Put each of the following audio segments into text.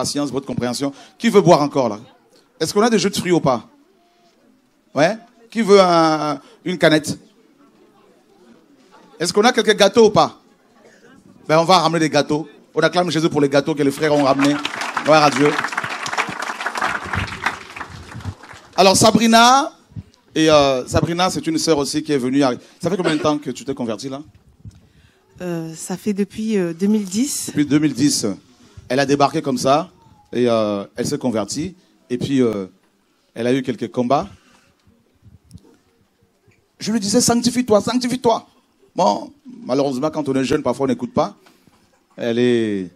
patience, votre compréhension. Qui veut boire encore là? Est-ce qu'on a des jus de fruits ou pas? Ouais? Qui veut une canette? Est-ce qu'on a quelques gâteaux ou pas? Ben, on va ramener des gâteaux. On acclame Jésus pour les gâteaux que les frères ont ramenés. Gloire à Dieu. Alors Sabrina, Sabrina, c'est une sœur aussi qui est venue. Ça fait combien de temps que tu t'es convertie là? Ça fait depuis 2010. Depuis 2010. Elle a débarqué comme ça et elle s'est convertie. Et puis, elle a eu quelques combats. Je lui disais, sanctifie-toi, sanctifie-toi. Bon, malheureusement, quand on est jeune, parfois on n'écoute pas. Elle est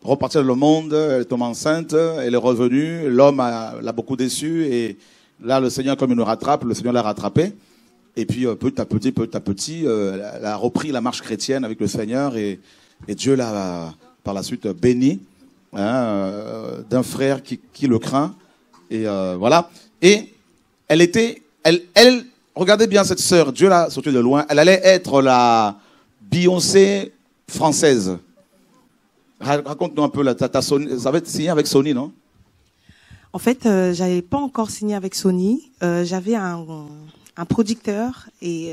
repartie dans le monde, elle tombe enceinte, elle est revenue. L'homme l'a beaucoup déçue. Et là, le Seigneur, comme il nous rattrape, le Seigneur l'a rattrapée. Et puis, petit à petit, elle a repris la marche chrétienne avec le Seigneur. Et Dieu l'a, par la suite, béni d'un frère qui le craint. Et voilà. Et elle était... Regardez bien cette sœur, Dieu l'a sortie de loin. Elle allait être la Beyoncé française. Raconte-nous un peu, ça va être signé avec Sony, non? En fait, j'avais pas encore signé avec Sony. J'avais un producteur et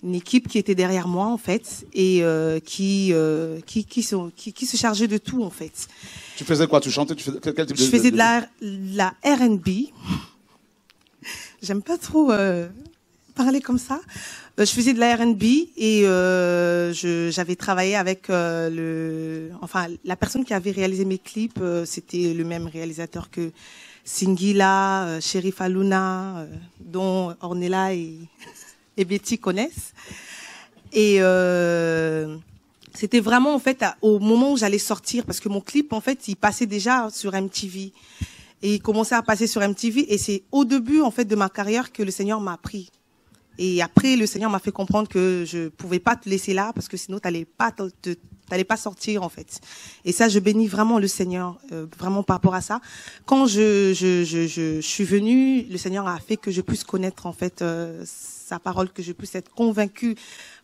une équipe qui était derrière moi, en fait, et qui se chargeait de tout, en fait. Tu faisais quoi? Tu chantais? Quel type Je faisais de la R&B. J'aime pas trop parler comme ça. Je faisais de la R&B et j'avais travaillé avec la personne qui avait réalisé mes clips. C'était le même réalisateur que Singila, Sheriff Aluna, dont Ornella et Betty connaissent. Et c'était vraiment en fait au moment où j'allais sortir, parce que mon clip en fait il passait déjà sur MTV. Et il commençait à passer sur MTV. Et c'est au début, en fait, de ma carrière que le Seigneur m'a pris. Et après, le Seigneur m'a fait comprendre que je pouvais pas te laisser là parce que sinon, t'allais pas sortir, en fait. Et ça, je bénis vraiment le Seigneur, vraiment par rapport à ça. Quand je suis venue, le Seigneur a fait que je puisse connaître, en fait, sa parole, que je puisse être convaincue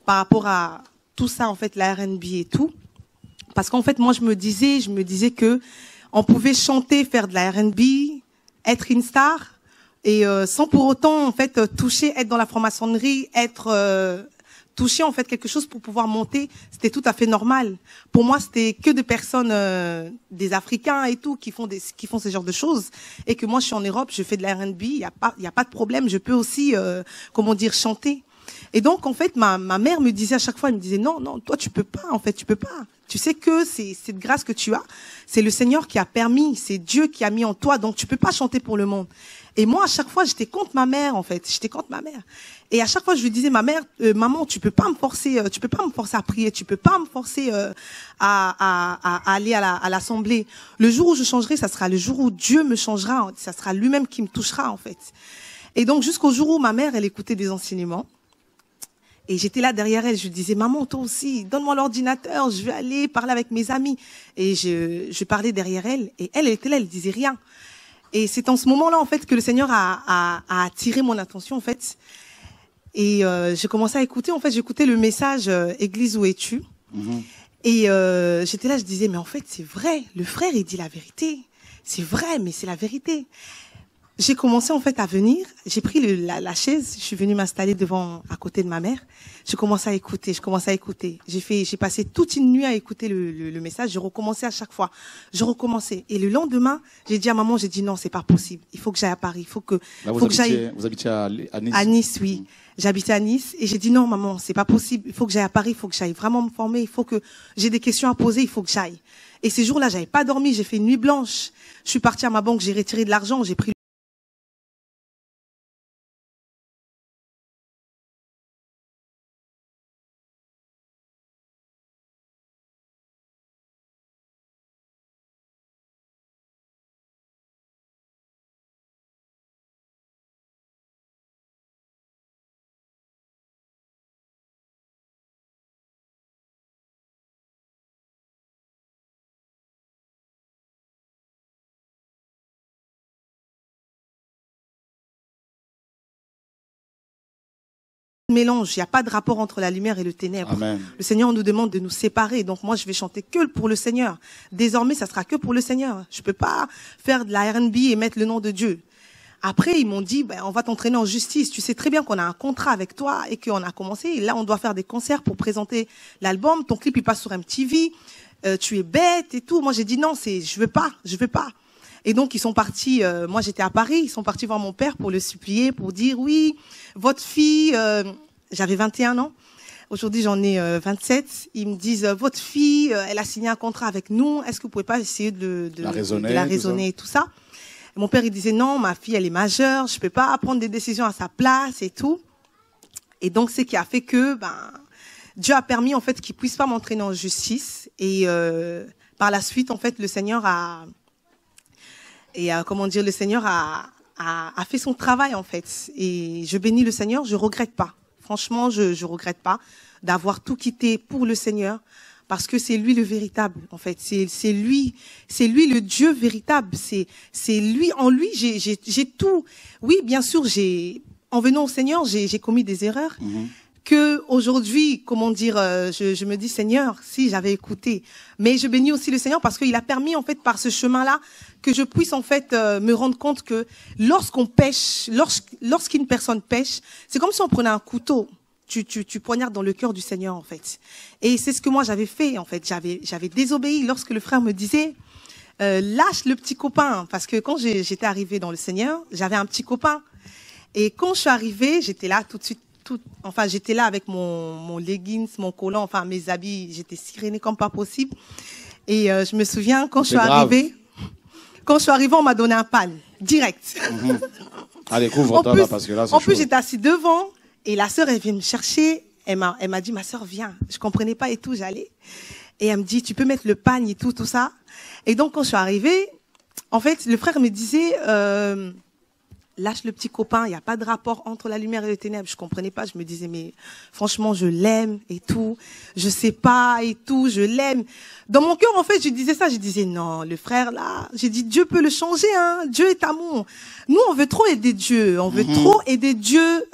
par rapport à tout ça, en fait, la R&B et tout. Parce qu'en fait, moi, je me disais que on pouvait chanter, faire de la R&B, être une star, et sans pour autant en fait toucher, être dans la franc-maçonnerie, être toucher en fait quelque chose pour pouvoir monter. C'était tout à fait normal. Pour moi, c'était que des personnes, des Africains et tout, qui font ce genre de choses. Et que moi, je suis en Europe, je fais de la R&B, il y a pas de problème. Je peux aussi, chanter. Et donc, en fait, ma mère me disait à chaque fois, elle me disait, non, toi, tu peux pas, en fait, tu peux pas. Tu sais que c'est cette grâce que tu as, c'est le Seigneur qui a permis, c'est Dieu qui a mis en toi, donc tu peux pas chanter pour le monde. Et moi, à chaque fois, j'étais contre ma mère, en fait. J'étais contre ma mère. Et à chaque fois, je lui disais, maman, tu peux pas me forcer à prier, tu peux pas me forcer à aller à l'assemblée. Le jour où je changerai, ça sera le jour où Dieu me changera, ça sera lui-même qui me touchera, en fait. Et donc, jusqu'au jour où ma mère, elle écoutait des enseignements. Et j'étais là derrière elle, je lui disais, maman, toi aussi, donne-moi l'ordinateur, je vais aller parler avec mes amis. Et je parlais derrière elle, et elle était là, elle disait rien. Et c'est en ce moment-là, en fait, que le Seigneur a attiré mon attention, en fait. Et j'ai commencé à écouter, en fait, j'écoutais le message Église, où es-tu? Et j'étais là, je disais, mais en fait, c'est vrai, le frère, il dit la vérité. C'est vrai, mais c'est la vérité. J'ai commencé en fait à venir, j'ai pris la chaise, je suis venue m'installer à côté de ma mère. Je commençais à écouter. J'ai passé toute une nuit à écouter le message. Je recommençais à chaque fois. Je recommençais. Et le lendemain, j'ai dit à maman, j'ai dit non, c'est pas possible. Il faut que j'aille à Paris. Vous habitiez à Nice? À Nice, oui. J'habitais à Nice et j'ai dit non, maman, c'est pas possible. Il faut que j'aille à Paris. Il faut que j'aille vraiment me former. Il faut que j'ai des questions à poser. Il faut que j'aille. Et ces jours-là, j'avais pas dormi. J'ai fait une nuit blanche. Je suis partie à ma banque. J'ai retiré de l'argent. J'ai pris mélange, il n'y a pas de rapport entre la lumière et le ténèbre. Amen. Le Seigneur nous demande de nous séparer. Donc moi, je vais chanter que pour le Seigneur. Désormais, ça sera que pour le Seigneur. Je peux pas faire de la R&B et mettre le nom de Dieu. Après, ils m'ont dit, on va t'entraîner en justice. Tu sais très bien qu'on a un contrat avec toi et qu'on a commencé. Et là, on doit faire des concerts pour présenter l'album. Ton clip, il passe sur MTV. Tu es bête et tout. Moi, j'ai dit non, je veux pas. Et donc, ils sont partis, moi j'étais à Paris, ils sont partis voir mon père pour le supplier, pour dire, oui, votre fille, j'avais 21 ans, aujourd'hui j'en ai 27, ils me disent, votre fille, elle a signé un contrat avec nous, est-ce que vous pouvez pas essayer de la raisonner et tout ça. Et mon père, il disait, non, ma fille, elle est majeure, je peux pas prendre des décisions à sa place et tout. Et donc, c'est ce qui a fait que, Dieu a permis, en fait, qu'il puisse pas m'entraîner en justice. Et par la suite, en fait, le Seigneur le Seigneur a fait son travail, en fait. Et je bénis le Seigneur, je regrette pas. Franchement, je regrette pas d'avoir tout quitté pour le Seigneur, parce que c'est lui le véritable, en fait. C'est lui le Dieu véritable. C'est lui, en lui, j'ai tout. Oui, bien sûr, en venant au Seigneur, j'ai commis des erreurs. Que aujourd'hui, je me dis, Seigneur, si j'avais écouté. Mais je bénis aussi le Seigneur parce qu'il a permis, en fait, par ce chemin-là, que je puisse, en fait, me rendre compte que lorsqu'on pêche, lorsqu'une personne pêche, c'est comme si on prenait un couteau. Tu poignardes dans le cœur du Seigneur, en fait. Et c'est ce que moi j'avais fait, en fait. J'avais désobéi lorsque le frère me disait, lâche le petit copain. Parce que quand j'étais arrivée dans le Seigneur, j'avais un petit copain. Et quand je suis arrivée, j'étais là tout de suite. J'étais là avec mon leggings, mon collant, mes habits, j'étais sirénée comme pas possible. Et je me souviens, quand je suis arrivée, on m'a donné un pan, direct. Allez, couvre-toi là, parce que là, c'est chaud. En plus, j'étais assise devant, et la sœur, elle vient me chercher, elle m'a dit, ma sœur, viens. Je comprenais pas et tout, j'allais. Et elle me dit, tu peux mettre le pan et tout ça. Et donc, quand je suis arrivée, en fait, le frère me disait, lâche le petit copain, il n'y a pas de rapport entre la lumière et les ténèbres. Je comprenais pas, je me disais, mais franchement, je l'aime et tout. Je sais pas et tout, je l'aime. Dans mon cœur, en fait, je disais, non, le frère là, j'ai dit, Dieu peut le changer, hein. Dieu est amour. Nous, on veut trop aider Dieu, trop aider Dieu,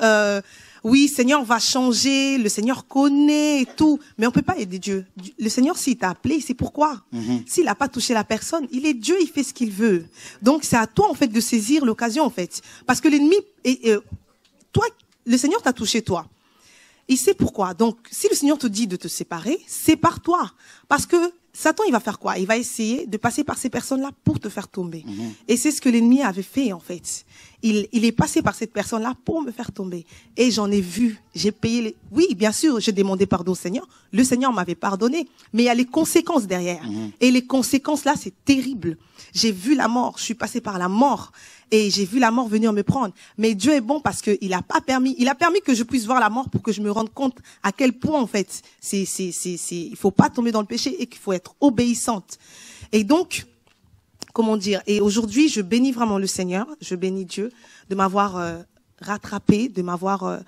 oui, Seigneur va changer, le Seigneur connaît et tout, mais on peut pas aider Dieu. Le Seigneur, s'il t'a appelé, c'est pourquoi. S'il n'a pas touché la personne, il est Dieu, il fait ce qu'il veut. Donc, c'est à toi, en fait, de saisir l'occasion, en fait. Parce que l'ennemi, toi, le Seigneur t'a touché, toi. Il sait pourquoi. Donc, si le Seigneur te dit de te séparer, sépare-toi. Parce que Satan, il va faire quoi? Il va essayer de passer par ces personnes-là pour te faire tomber. Et c'est ce que l'ennemi avait fait, en fait. Il est passé par cette personne-là pour me faire tomber. Et j'en ai vu, j'ai payé Oui, bien sûr, j'ai demandé pardon au Seigneur. Le Seigneur m'avait pardonné. Mais il y a les conséquences derrière. Et les conséquences, là, c'est terrible. J'ai vu la mort. Je suis passée par la mort. Et j'ai vu la mort venir me prendre. Mais Dieu est bon parce qu'il a permis que je puisse voir la mort pour que je me rende compte à quel point, en fait, il faut pas tomber dans le péché et qu'il faut être obéissante. Et donc, et aujourd'hui, je bénis vraiment le Seigneur, je bénis Dieu de m'avoir rattrapé, de m'avoir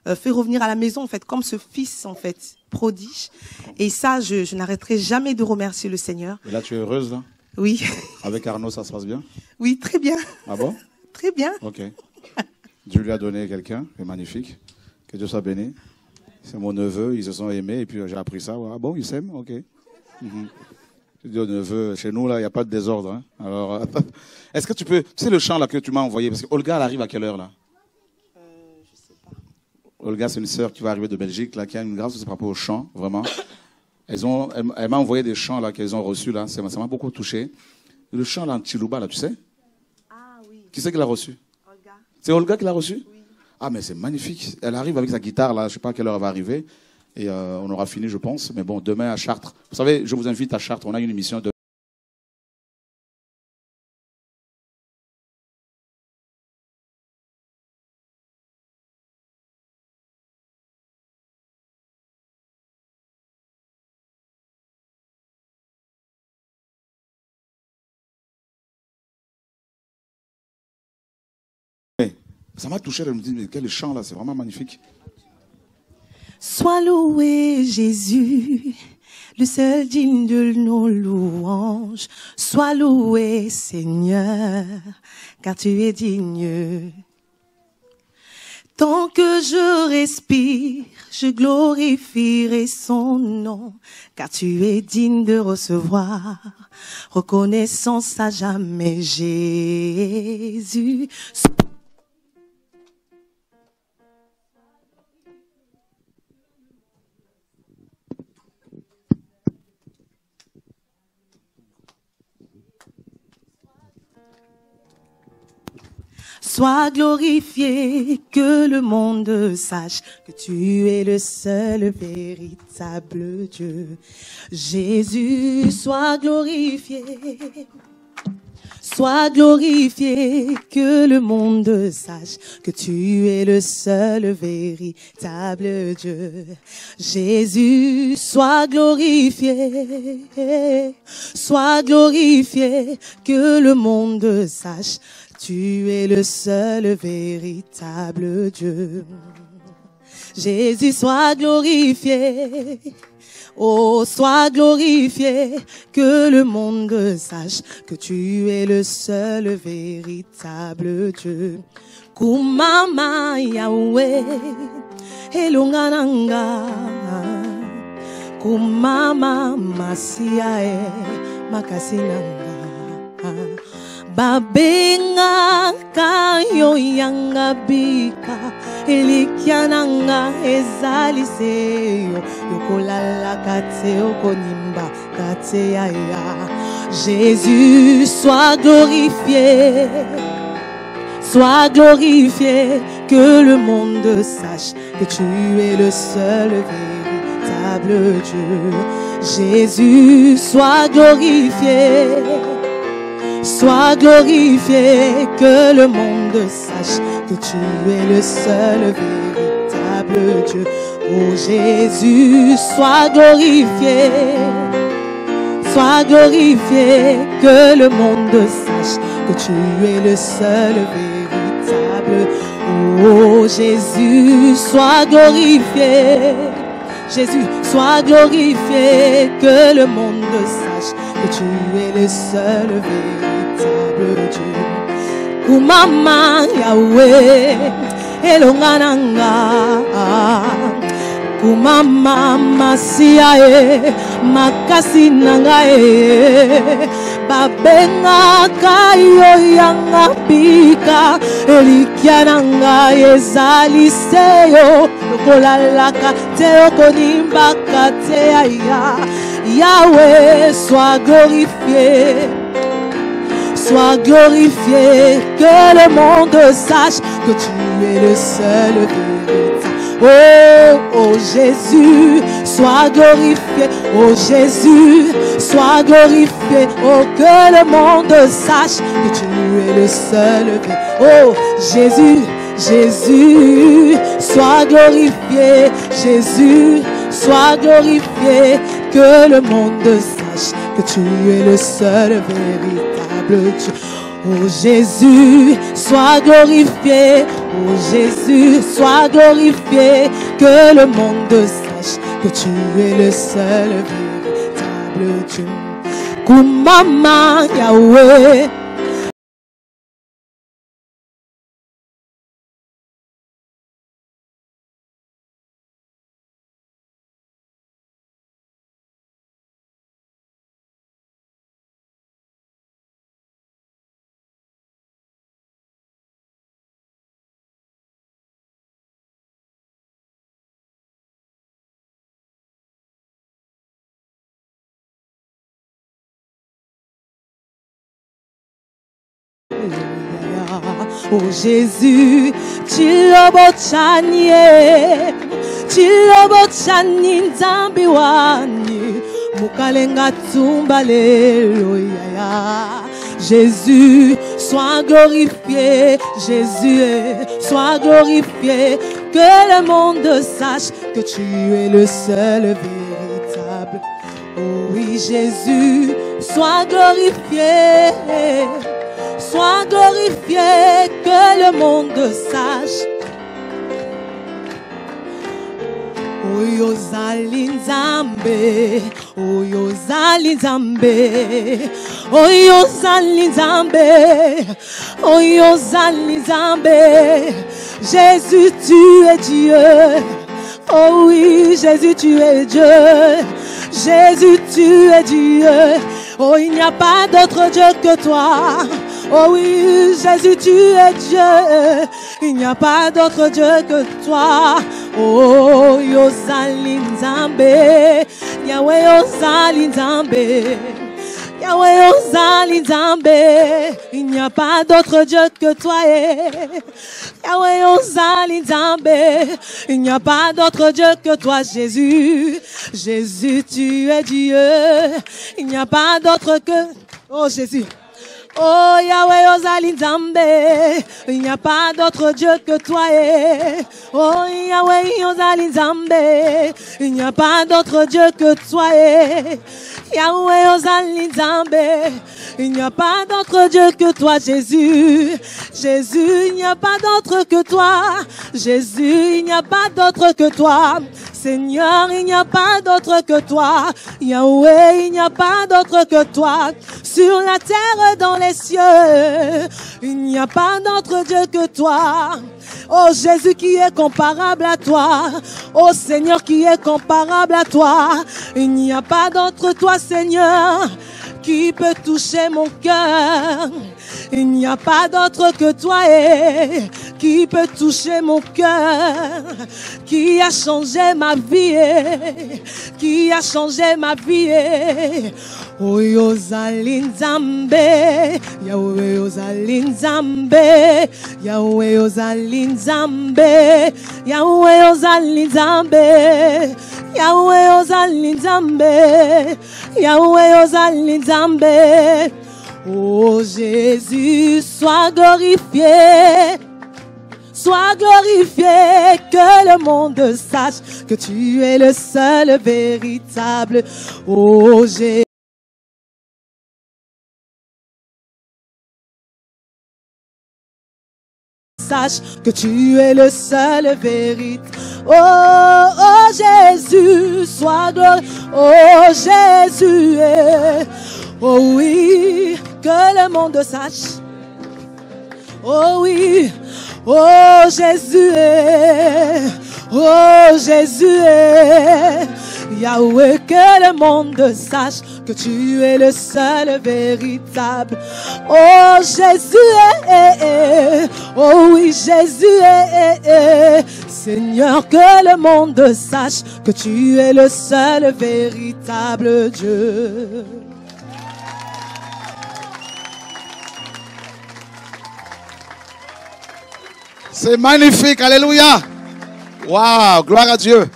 fait revenir à la maison, en fait, comme ce fils, en fait, prodige. Et ça, je n'arrêterai jamais de remercier le Seigneur. Et là, tu es heureuse, là? Oui. Avec Arnaud, ça se passe bien? Oui, très bien. Ah bon? Très bien. Ok. Dieu lui a donné quelqu'un, c'est magnifique. Que Dieu soit béni. C'est mon neveu, ils se sont aimés, et puis j'ai appris ça. Ah bon, ils s'aiment? Ok. Dieu neveu, chez nous, là, il n'y a pas de désordre. Hein. Alors, est-ce que tu peux... Tu sais le chant là que tu m'as envoyé? Parce que Olga, elle arrive à quelle heure, là? Je sais pas. Olga, c'est une sœur qui va arriver de Belgique, là, qui a une grâce par rapport au chant, vraiment. Elle m'a envoyé des chants là qu'elles ont reçus là, ça m'a beaucoup touché. Le chant là en Chiluba là, tu sais? Ah oui. Qui c'est qui l'a reçu? Olga. C'est Olga qui l'a reçu? Oui. Ah mais c'est magnifique. Elle arrive avec sa guitare là, je sais pas à quelle heure elle va arriver et on aura fini je pense. Mais bon, demain à Chartres. Vous savez, je vous invite à Chartres. On a une émission de ça m'a touché, elle me dit, mais quel chant là, c'est vraiment magnifique. Sois loué Jésus, le seul digne de nos louanges. Sois loué Seigneur, car tu es digne. Tant que je respire, je glorifierai son nom, car tu es digne de recevoir reconnaissance à jamais, Jésus. Sois glorifié, que le monde sache que tu es le seul véritable Dieu. Jésus, sois glorifié. Sois glorifié, que le monde sache que tu es le seul véritable Dieu. Jésus, sois glorifié. Sois glorifié, que le monde sache tu es le seul véritable Dieu. Jésus, sois glorifié. Oh, sois glorifié, que le monde sache que tu es le seul véritable Dieu. Kumama Yahweh, Elongananga. Kumama Masiae, Makasinanga. Babenga kayo yanga bika elikiananga ezaliseyo yokolala kate okonimba kate ya. Jésus, sois glorifié. Sois glorifié, que le monde sache que tu es le seul véritable Dieu. Jésus, sois glorifié. Sois glorifié, que le monde sache que tu es le seul véritable Dieu. Oh Jésus, sois glorifié. Sois glorifié, que le monde sache que tu es le seul véritable. Oh Jésus, sois glorifié. Jésus, sois glorifié, que le monde sache que tu es le seul véritable Dieu. Kumama Yahweh, Elongananga. Kumama Masiae, Makasinangae. Babenga kayo yanga pika elikiananga ezaliseyo lokolalaka te okonimba kate aya. Yahweh, sois glorifié. Sois glorifié, que le monde sache que tu es le seul véritable. Oh, oh Jésus, sois glorifié. Oh Jésus, sois glorifié. Oh, que le monde sache que tu es le seul véritable. Oh Jésus, Jésus, sois glorifié. Jésus, sois glorifié. Que le monde sache que tu es le seul véritable Dieu. Oh Jésus, sois glorifié. Oh Jésus, sois glorifié. Que le monde sache que tu es le seul véritable Dieu. Kumama Yahweh. Oh Jésus, Chilobochani nzambi wani mukalenga tumba lelo yaya. Jésus, sois glorifié. Jésus, sois glorifié. Que le monde sache que tu es le seul véritable. Oh oui Jésus, sois glorifié. Sois glorifié, que le monde sache. Oyo zali nzambe, oyo zali nzambe, oyo zali nzambe, oyo zali nzambe. Jésus, tu es Dieu. Oh oui, Jésus, tu es Dieu. Jésus, tu es Dieu. Oh, il n'y a pas d'autre Dieu que toi. Oh oui, Jésus, tu es Dieu. Il n'y a pas d'autre Dieu que toi. Oh, Yozali Nzambe. Yahweh Yozali Nzambe. Yahweh Yozali Nzambe. Il n'y a pas d'autre Dieu que toi. Yahweh Yozali Nzambe. Il n'y a pas d'autre Dieu que toi, Jésus. Jésus, tu es Dieu. Il n'y a pas d'autre que... Oh, Jésus. Oh, Yahweh Yozali Nzambe. Il n'y a pas d'autre Dieu que toi. Oh, Yahweh Yozali Nzambe. Il n'y a pas d'autre Dieu que toi. Yahweh Yozali Nzambe. Il n'y a pas d'autre Dieu que toi, Jésus. Jésus, il n'y a pas d'autre que toi. Jésus, il n'y a pas d'autre que toi. Seigneur, il n'y a pas d'autre que toi. Yahweh, il n'y a pas d'autre que toi. Sur la terre et dans les cieux, il n'y a pas d'autre Dieu que toi. Oh Jésus qui est comparable à toi. Oh Seigneur qui est comparable à toi. Il n'y a pas d'autre toi, Seigneur, qui peut toucher mon cœur. Il n'y a pas d'autre que toi qui peut toucher mon cœur, qui a changé ma vie, qui a changé ma vie. Oh Yozali Nzambe, Yahweh Yozali Nzambe, Yahweh Yozali Nzambe, Yahweh Yozali Nzambe, Yahweh Yozali Nzambe, Yahweh Yozali Nzambe. Oh Jésus, sois glorifié. Sois glorifié, que le monde sache que tu es le seul véritable. Oh Jésus. Sache que tu es le seul véritable. Oh, oh Jésus, sois glorifié. Oh Jésus, oh oui, que le monde sache. Oh oui, oh Jésus, oh Jésus, Yahweh, que le monde sache que tu es le seul véritable. Oh Jésus, oh oui Jésus, Seigneur, que le monde sache que tu es le seul véritable Dieu. C'est magnifique, alléluia. Waouh, gloire à Dieu.